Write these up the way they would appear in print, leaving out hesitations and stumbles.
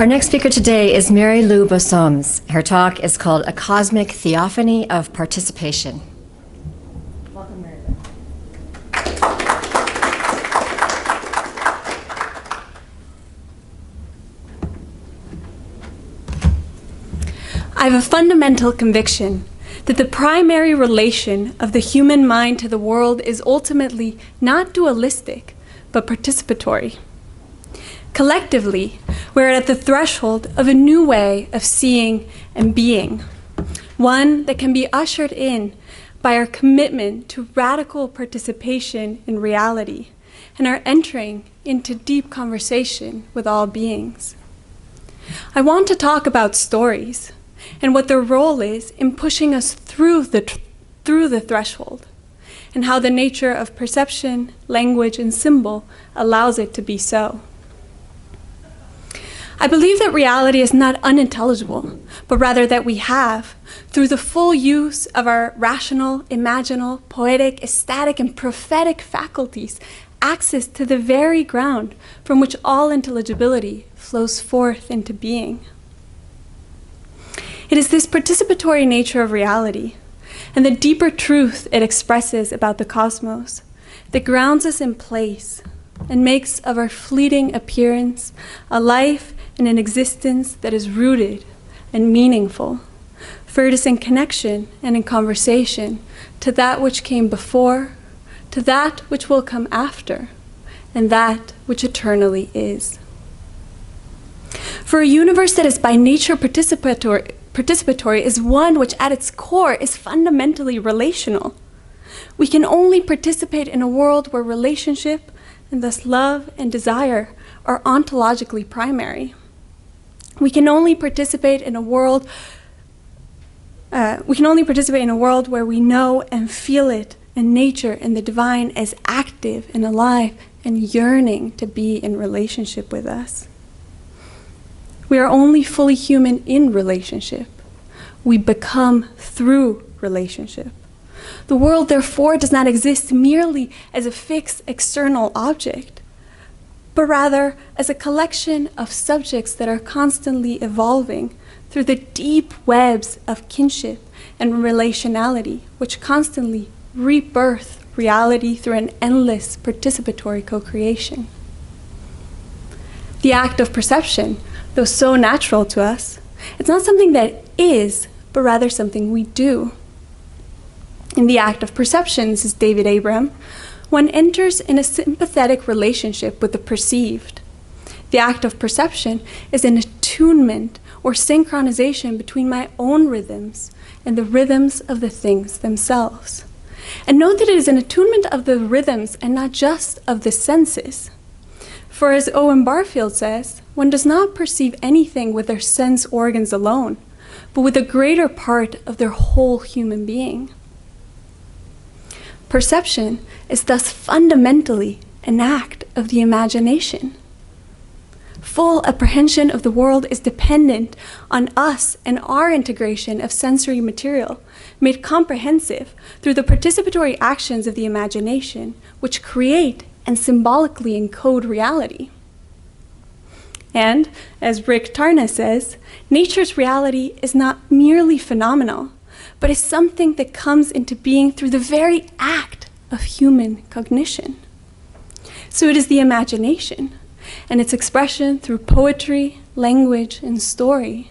Our next speaker today is Marilu Bosoms. Her talk is called A Cosmic Theophany of Participation. Welcome, Marilu. I have a fundamental conviction that the primary relation of the human mind to the world is ultimately not dualistic, but participatory. Collectively, we're at the threshold of a new way of seeing and being, one that can be ushered in by our commitment to radical participation in reality and our entering into deep conversation with all beings. I want to talk about stories and what their role is in pushing us through the threshold, and how the nature of perception, language, and symbol allows it to be so. I believe that reality is not unintelligible, but rather that we have, through the full use of our rational, imaginal, poetic, ecstatic, and prophetic faculties, access to the very ground from which all intelligibility flows forth into being. It is this participatory nature of reality and the deeper truth it expresses about the cosmos that grounds us in place and makes of our fleeting appearance a life and an existence that is rooted and meaningful, for it is in connection and in conversation to that which came before, to that which will come after, and that which eternally is. For a universe that is by nature participatory is one which at its core is fundamentally relational. We can only participate in a world where relationship, and thus love and desire, are ontologically primary. We can only participate in a world where we know and feel it, and nature and the divine as active and alive and yearning to be in relationship with us. We are only fully human in relationship. We become through relationship. The world, therefore, does not exist merely as a fixed external object, but rather as a collection of subjects that are constantly evolving through the deep webs of kinship and relationality, which constantly rebirth reality through an endless participatory co-creation. The act of perception, though so natural to us, it's not something that is, but rather something we do. In the act of perception, says David Abram, one enters in a sympathetic relationship with the perceived. The act of perception is an attunement or synchronization between my own rhythms and the rhythms of the things themselves. And note that it is an attunement of the rhythms and not just of the senses. For as Owen Barfield says, one does not perceive anything with their sense organs alone, but with a greater part of their whole human being. Perception is thus fundamentally an act of the imagination. Full apprehension of the world is dependent on us and our integration of sensory material, made comprehensive through the participatory actions of the imagination, which create and symbolically encode reality. And, as Rick Tarna says, nature's reality is not merely phenomenal, but is something that comes into being through the very act of human cognition. So it is the imagination and its expression through poetry, language, and story,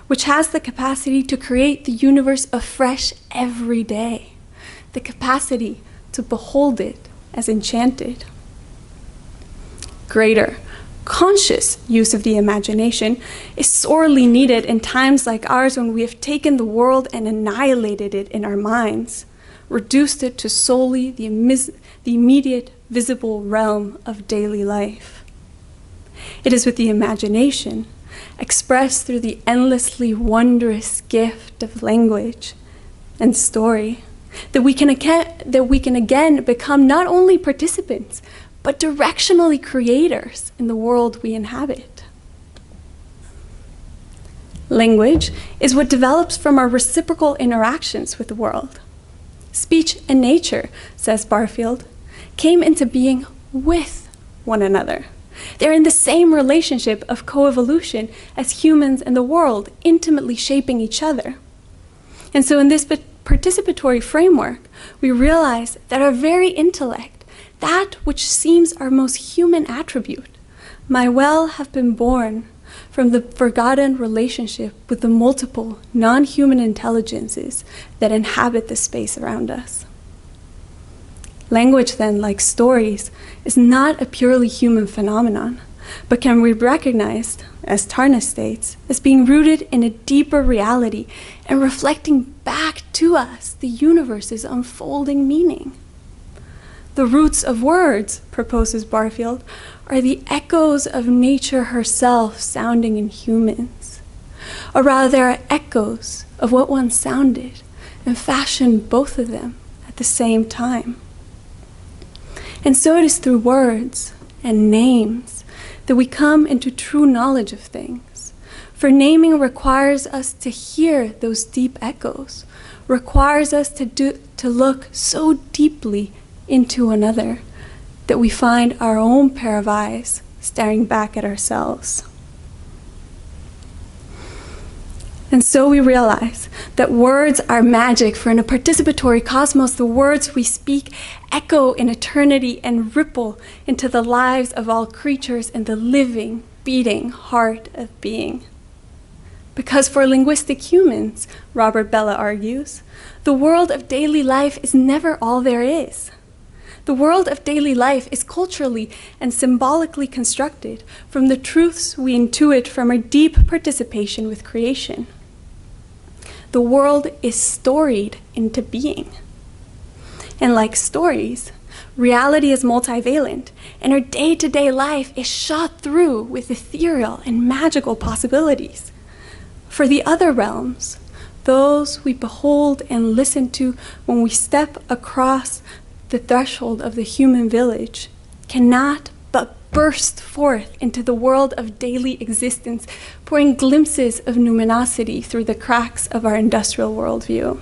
which has the capacity to create the universe afresh every day, the capacity to behold it as enchanted. Greater, conscious use of the imagination is sorely needed in times like ours, when we have taken the world and annihilated it in our minds, reduced it to solely the immediate visible realm of daily life. It is with the imagination, expressed through the endlessly wondrous gift of language and story, that we can again become not only participants, but directionally creators in the world we inhabit. Language is what develops from our reciprocal interactions with the world. Speech and nature, says Barfield, came into being with one another, They're in the same relationship of coevolution as humans and the world, intimately shaping each other. And so in this participatory framework, we realize that our very intellect, that which seems our most human attribute, might well have been born from the forgotten relationship with the multiple non-human intelligences that inhabit the space around us. Language, then, like stories, is not a purely human phenomenon, but can be recognized, as Tarna states, as being rooted in a deeper reality and reflecting back to us the universe's unfolding meaning. The roots of words, proposes Barfield, are the echoes of nature herself sounding in humans. Or rather, they are echoes of what once sounded and fashioned both of them at the same time. And so it is through words and names that we come into true knowledge of things. For naming requires us to hear those deep echoes, requires us to look so deeply into another that we find our own pair of eyes staring back at ourselves. And so we realize that words are magic, for in a participatory cosmos, the words we speak echo in eternity and ripple into the lives of all creatures and the living, beating heart of being. Because for linguistic humans, Robert Bellah argues, the world of daily life is never all there is. The world of daily life is culturally and symbolically constructed from the truths we intuit from our deep participation with creation. The world is storied into being. And like stories, reality is multivalent, and our day-to-day life is shot through with ethereal and magical possibilities. For the other realms, those we behold and listen to when we step across the threshold of the human village, cannot but burst forth into the world of daily existence, pouring glimpses of numinosity through the cracks of our industrial worldview.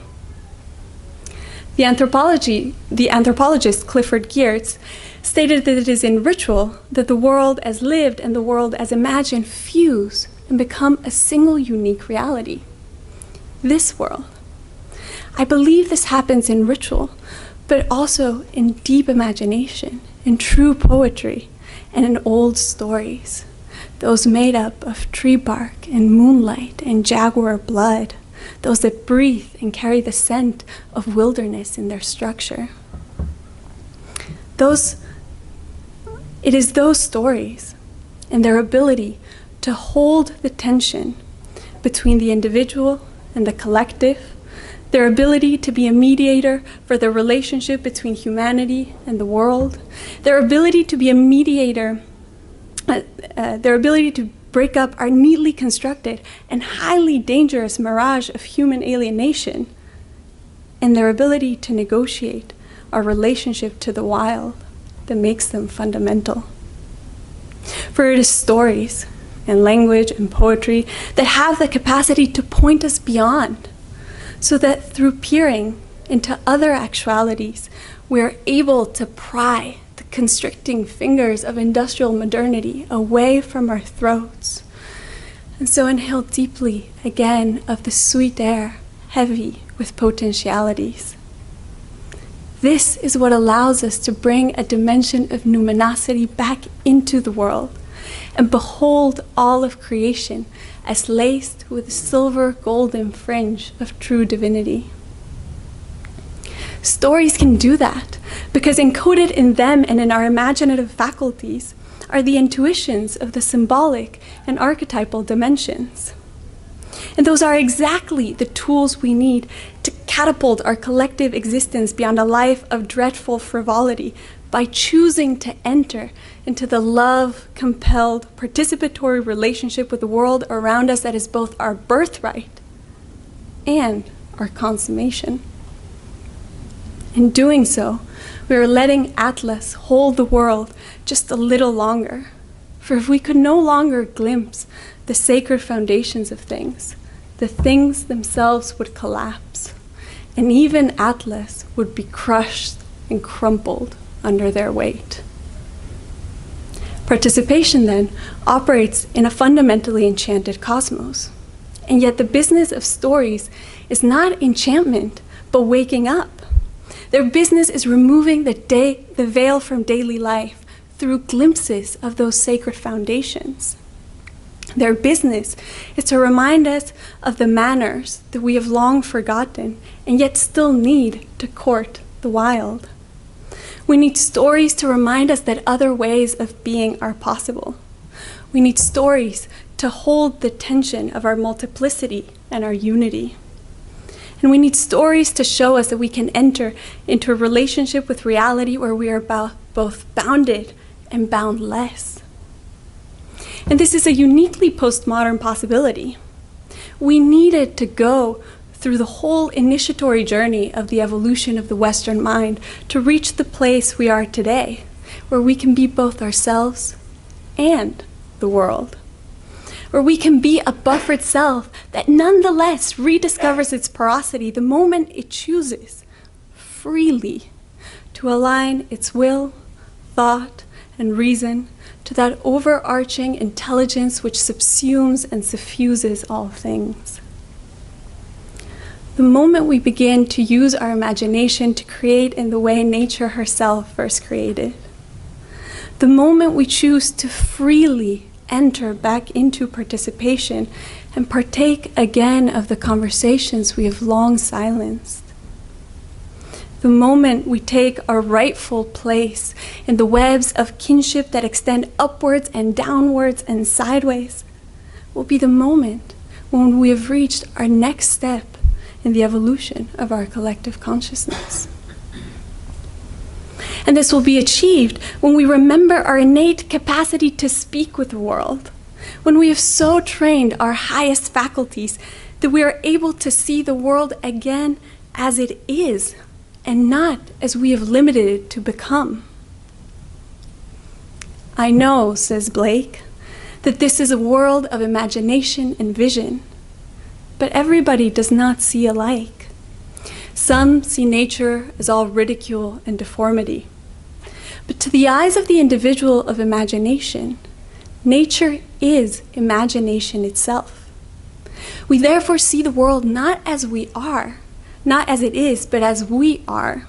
The anthropologist Clifford Geertz stated that it is in ritual that the world as lived and the world as imagined fuse and become a single unique reality. This world. I believe this happens in ritual, but also in deep imagination, in true poetry, and in old stories, those made up of tree bark and moonlight and jaguar blood, those that breathe and carry the scent of wilderness in their structure. It is those stories and their ability to hold the tension between the individual and the collective, their ability to be a mediator for the relationship between humanity and the world, their ability to be a mediator, their ability to break up our neatly constructed and highly dangerous mirage of human alienation, and their ability to negotiate our relationship to the wild that makes them fundamental. For it is stories and language and poetry that have the capacity to point us beyond, so that through peering into other actualities, we are able to pry the constricting fingers of industrial modernity away from our throats. And so inhale deeply again of the sweet air, heavy with potentialities. This is what allows us to bring a dimension of numinosity back into the world and behold all of creation as laced with a silver golden fringe of true divinity. Stories can do that because encoded in them and in our imaginative faculties are the intuitions of the symbolic and archetypal dimensions. And those are exactly the tools we need to catapult our collective existence beyond a life of dreadful frivolity by choosing to enter into the love-compelled, participatory relationship with the world around us that is both our birthright and our consummation. In doing so, we are letting Atlas hold the world just a little longer. For if we could no longer glimpse the sacred foundations of things, the things themselves would collapse, and even Atlas would be crushed and crumpled under their weight. Participation, then, operates in a fundamentally enchanted cosmos. And yet the business of stories is not enchantment, but waking up. Their business is removing the veil from daily life through glimpses of those sacred foundations. Their business is to remind us of the manners that we have long forgotten and yet still need to court the wild. We need stories to remind us that other ways of being are possible. We need stories to hold the tension of our multiplicity and our unity. And we need stories to show us that we can enter into a relationship with reality where we are both bounded and boundless. And this is a uniquely postmodern possibility. We needed to go through the whole initiatory journey of the evolution of the Western mind to reach the place we are today, where we can be both ourselves and the world, where we can be a buffered self that nonetheless rediscovers its porosity the moment it chooses freely to align its will, thought, and reason to that overarching intelligence which subsumes and suffuses all things. The moment we begin to use our imagination to create in the way nature herself first created, the moment we choose to freely enter back into participation and partake again of the conversations we have long silenced, the moment we take our rightful place in the webs of kinship that extend upwards and downwards and sideways, will be the moment when we have reached our next step in the evolution of our collective consciousness. And this will be achieved when we remember our innate capacity to speak with the world, when we have so trained our highest faculties that we are able to see the world again as it is, and not as we have limited it to become. I know, says Blake, that this is a world of imagination and vision, but everybody does not see alike. Some see nature as all ridicule and deformity. But to the eyes of the individual of imagination, nature is imagination itself. We therefore see the world not as we are, not as it is, but as we are.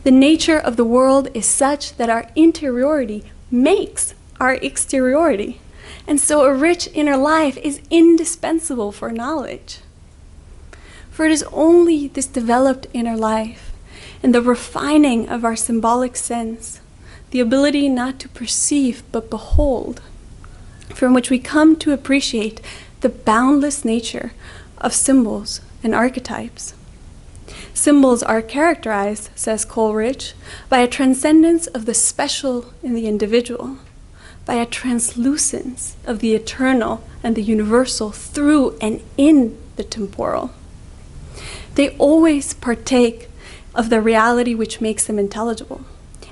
The nature of the world is such that our interiority makes our exteriority. And so a rich inner life is indispensable for knowledge. For it is only this developed inner life and the refining of our symbolic sense, the ability not to perceive but behold, from which we come to appreciate the boundless nature of symbols and archetypes. Symbols are characterized, says Coleridge, by a transcendence of the special in the individual, by a translucence of the eternal and the universal through and in the temporal. They always partake of the reality which makes them intelligible,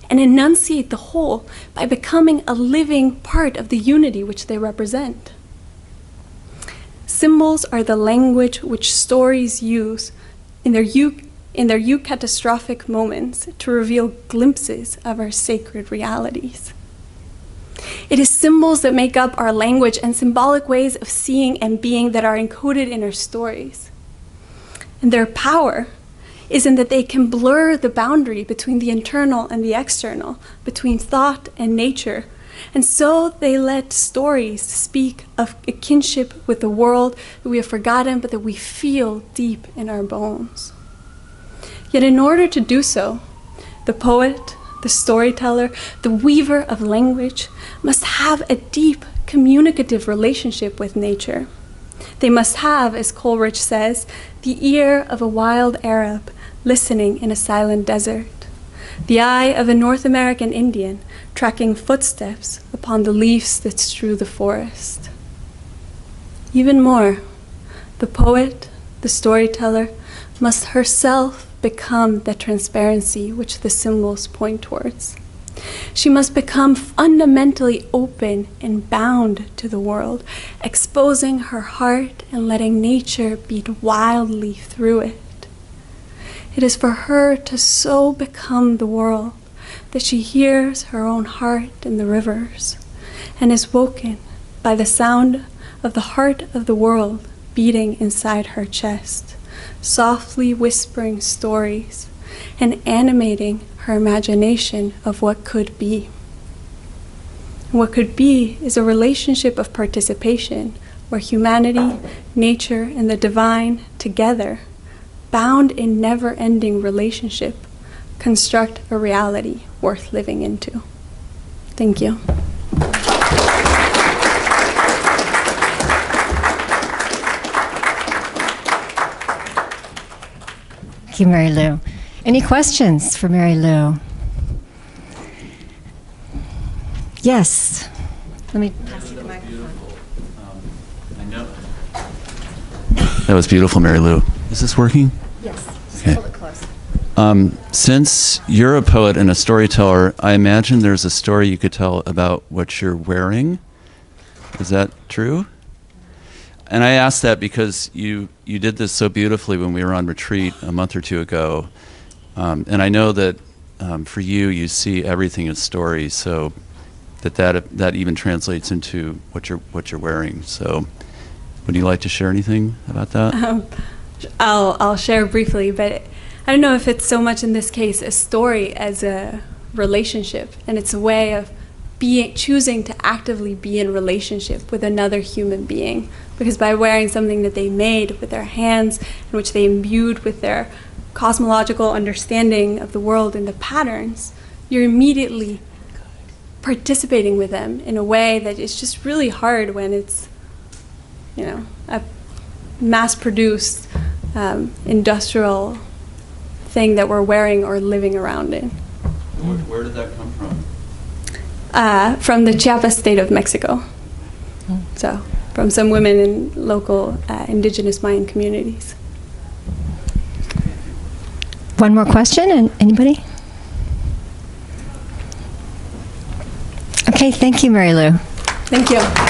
and enunciate the whole by becoming a living part of the unity which they represent. Symbols are the language which stories use in their eucatastrophic moments to reveal glimpses of our sacred realities. It is symbols that make up our language and symbolic ways of seeing and being that are encoded in our stories. And their power is in that they can blur the boundary between the internal and the external, between thought and nature. And so they let stories speak of a kinship with the world that we have forgotten, but that we feel deep in our bones. Yet in order to do so, the poet, the storyteller, the weaver of language must have a deep communicative relationship with nature. They must have, as Coleridge says, the ear of a wild Arab listening in a silent desert, the eye of a North American Indian tracking footsteps upon the leaves that strew the forest. Even more, the poet, the storyteller, must herself become the transparency which the symbols point towards. She must become fundamentally open and bound to the world, exposing her heart and letting nature beat wildly through it. It is for her to so become the world that she hears her own heart in the rivers, and is woken by the sound of the heart of the world beating inside her chest, softly whispering stories and animating her imagination of what could be. What could be is a relationship of participation where humanity, nature, and the divine together, bound in never-ending relationship, construct a reality worth living into. Thank you. Thank you, Marilu. Any questions for Marilu? Yes. Let me pass you the microphone. I know. That was beautiful, Marilu. Is this working? Yes. Just Okay. hold it close. Since you're a poet and a storyteller, I imagine there's a story you could tell about what you're wearing. Is that true? And I asked that because you did this so beautifully when we were on retreat a month or two ago. And I know that for you see everything as story, so that even translates into what you're wearing. So would you like to share anything about that? I'll share briefly, but I don't know if it's so much in this case a story as a relationship, and it's a way of choosing to actively be in relationship with another human being. Because by wearing something that they made with their hands, in which they imbued with their cosmological understanding of the world and the patterns, you're immediately participating with them in a way that is just really hard when it's, a mass-produced industrial thing that we're wearing or living around in. Where did that come from? From the Chiapas state of Mexico. So, from some women in local indigenous Mayan communities. One more question, and anybody? Okay, thank you, Marilu. Thank you.